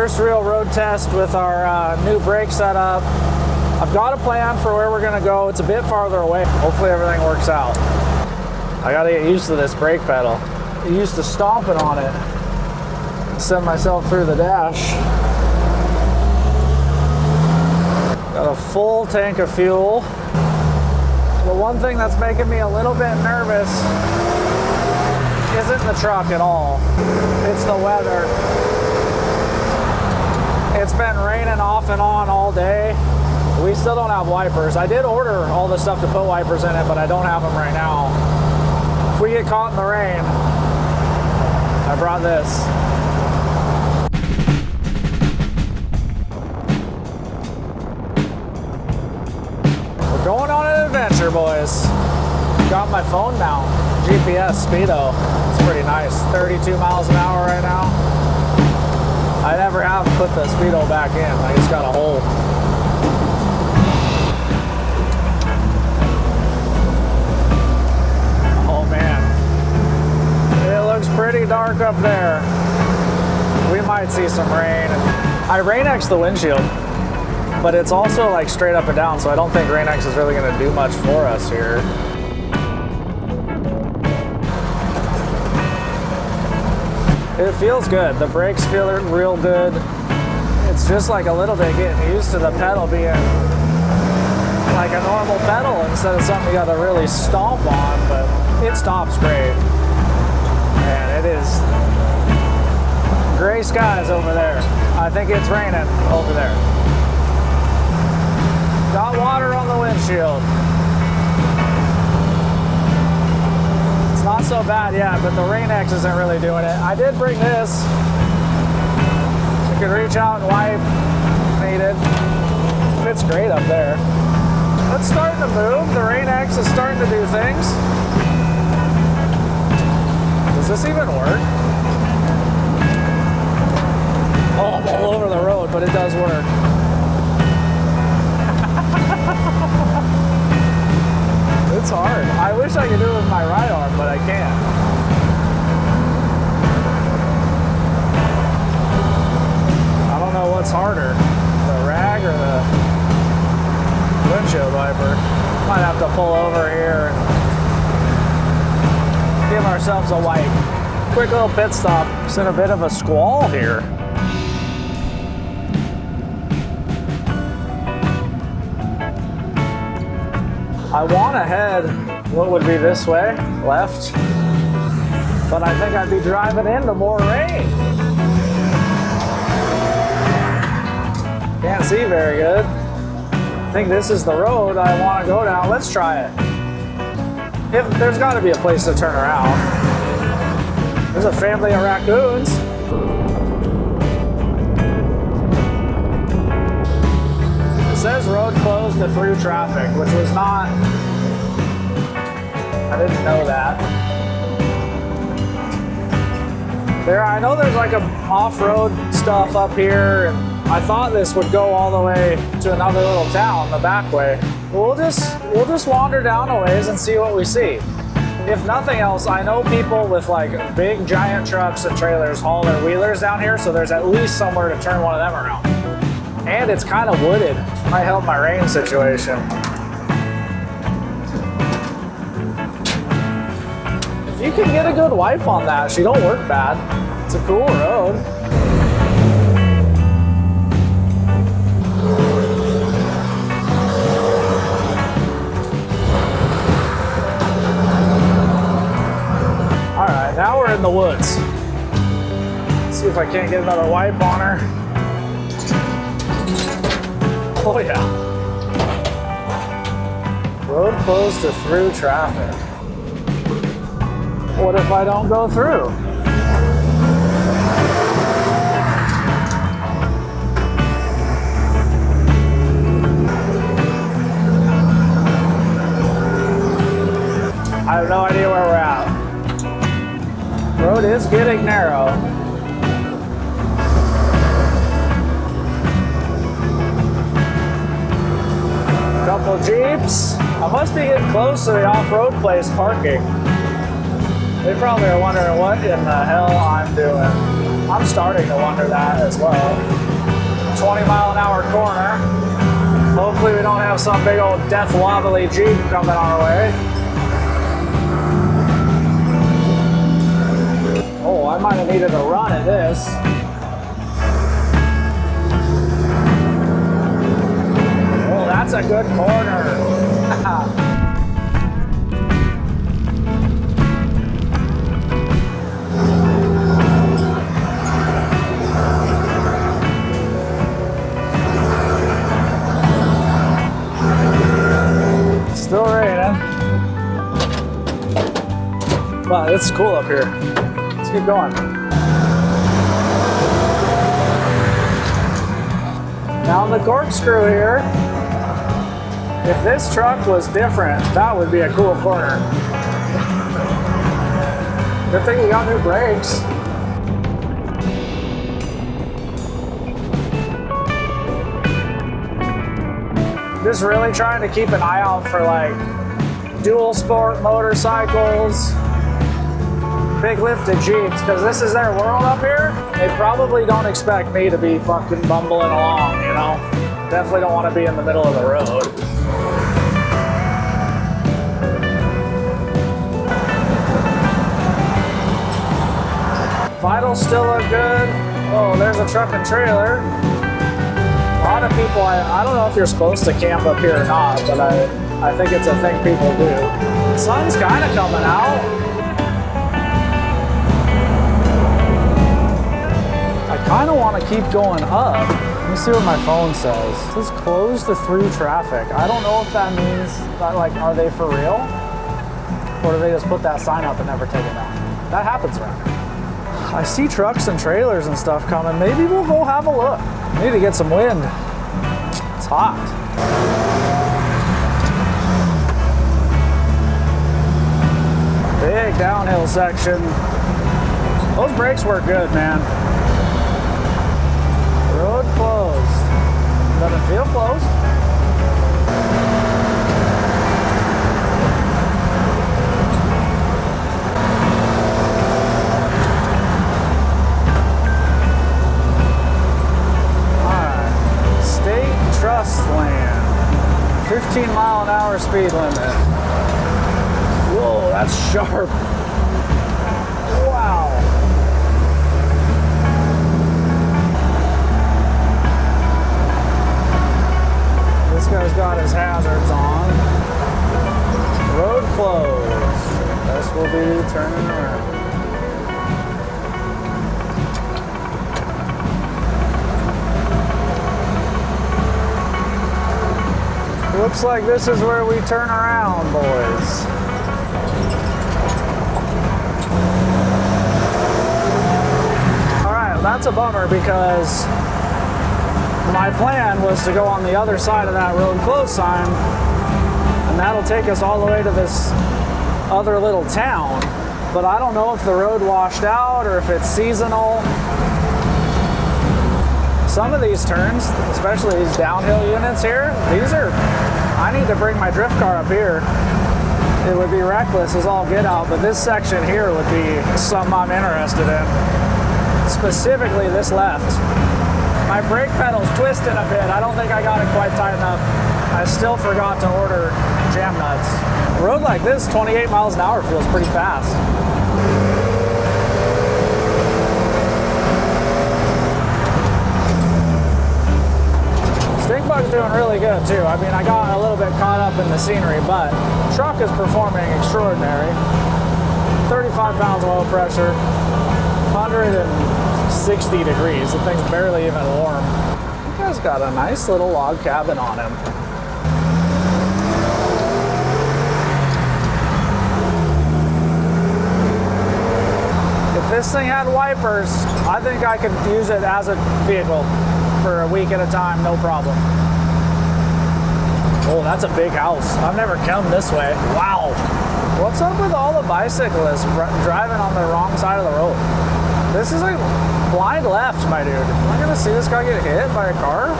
first real road test with our new brake setup. I've got a plan for where we're gonna go. It's a bit farther away. Hopefully everything works out. I gotta get used to this brake pedal. I'm used to stomping on it. Send myself through the dash. Got a full tank of fuel. The one thing that's making me a little bit nervous isn't the truck at all. It's the weather. It's been raining off and on all day. We still don't have wipers. I did order all the stuff to put wipers in it, but I don't have them right now. If we get caught in the rain, I brought this. We're going on an adventure, boys. Got my phone mount, GPS Speedo. It's pretty nice. 32 miles an hour right now. I never have put the Speedo back in. I just got a hole. Oh man. It looks pretty dark up there. We might see some rain. I rain-X'd the windshield, but it's also like straight up and down, so I don't think rain-X is really gonna do much for us here. It feels good. The brakes feel real good. It's just like a little bit getting used to the pedal being like a normal pedal instead of something you gotta really stomp on, but it stops great. And it is gray skies over there. I think it's raining over there. Got water on the windshield. It's not so bad yet, but the rain-X isn't really doing it. I did bring this. You can reach out and wipe if needed. It's great up there. It's starting to move. The rain-X is starting to do things. Does this even work? Oh, I'm all over the road, but it does work. It's hard. I wish I could do it with my right arm, but I can't. I don't know what's harder, the rag or the windshield wiper. Might have to pull over here and give ourselves a wipe. Quick little pit stop. It's in a bit of a squall here. I want to head what would be this way, left, but I think I'd be driving into more rain. Can't see very good. I think this is the road I want to go down. Let's try it. There's got to be a place to turn around. There's a family of raccoons. It says road closed to through traffic, which was not, I didn't know that. I know there's like a off-road stuff up here, and I thought this would go all the way to another little town, the back way. We'll just wander down a ways and see what we see. If nothing else, I know people with like big giant trucks and trailers haul their wheelers down here, so there's at least somewhere to turn one of them around. And it's kind of wooded. Might help my rain situation. If you can get a good wipe on that, she don't work bad. It's a cool road. All right, now we're in the woods. Let's see if I can't get another wipe on her. Oh yeah. Road closed to through traffic. What if I don't go through? I have no idea where we're at. Road is getting narrow. Couple Jeeps. I must be getting close to the off-road place parking. They probably are wondering what in the hell I'm doing. I'm starting to wonder that as well. 20-mile-an-hour corner. Hopefully we don't have some big old death wobbly Jeep coming our way. Oh, I might have needed a run at this. Oh, that's a good corner. Still raining, but it's cool up here. Let's keep going. Now the corkscrew here, if this truck was different, that would be a cool corner. Good thing you got new brakes. Just really trying to keep an eye out for like dual sport motorcycles, big lifted Jeeps, because this is their world up here. They probably don't expect me to be fucking bumbling along, you know? Definitely don't want to be in the middle of the road. Vitals still look good. Oh, there's a truck and trailer. A lot of people, I don't know if you're supposed to camp up here or not, but I think it's a thing people do. The sun's kind of coming out. I kind of want to keep going up. Let me see what my phone says. It says closed to through traffic. I don't know if that means that, like, are they for real? Or do they just put that sign up and never take it down? That happens around here. I see trucks and trailers and stuff coming. Maybe we'll go have a look. I need to get some wind. It's hot. Big downhill section. Those brakes work good, man. Road closed. Doesn't feel closed. Trust land. 15-mile-an-hour speed limit. Whoa, that's sharp. Wow. This guy's got his hazards on. Road closed. This will be turning around. Looks like this is where we turn around, boys. All right, that's a bummer because my plan was to go on the other side of that road closed sign, and that'll take us all the way to this other little town. But I don't know if the road washed out or if it's seasonal. Some of these turns, especially these downhill units here, I need to bring my drift car up here. It would be reckless as all get out, but this section here would be something I'm interested in. Specifically this left. My brake pedal's twisted a bit. I don't think I got it quite tight enough. I still forgot to order jam nuts. A road like this, 28 miles an hour feels pretty fast. Stinkbug's doing really good too. I mean, I got a little bit caught up in the scenery, but the truck is performing extraordinary. 35 pounds of oil pressure, 160 degrees. The thing's barely even warm. This guy's got a nice little log cabin on him. If this thing had wipers, I think I could use it as a vehicle for a week at a time, no problem. Oh, that's a big house. I've never come this way. Wow. What's up with all the bicyclists driving on the wrong side of the road? This is like blind left, my dude. Am I gonna see this guy get hit by a car?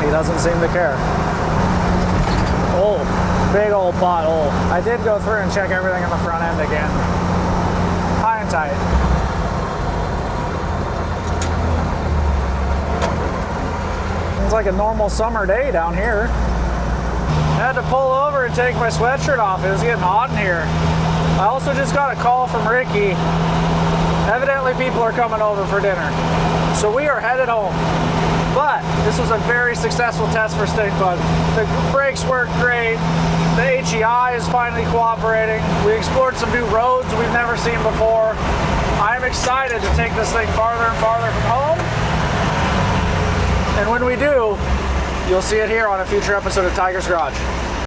He doesn't seem to care. Oh, Big old pothole. I did go through and check everything on the front end again. High and tight. It's like a normal summer day down here. I had to pull over and take my sweatshirt off. It was getting hot in here. I also just got a call from Ricky. Evidently people are coming over for dinner. So we are headed home. But this was a very successful test for stink bug. The brakes worked great. The HEI is finally cooperating. We explored some new roads we've never seen before. I'm excited to take this thing farther and farther from home. And when we do, you'll see it here on a future episode of TYGR's Garage.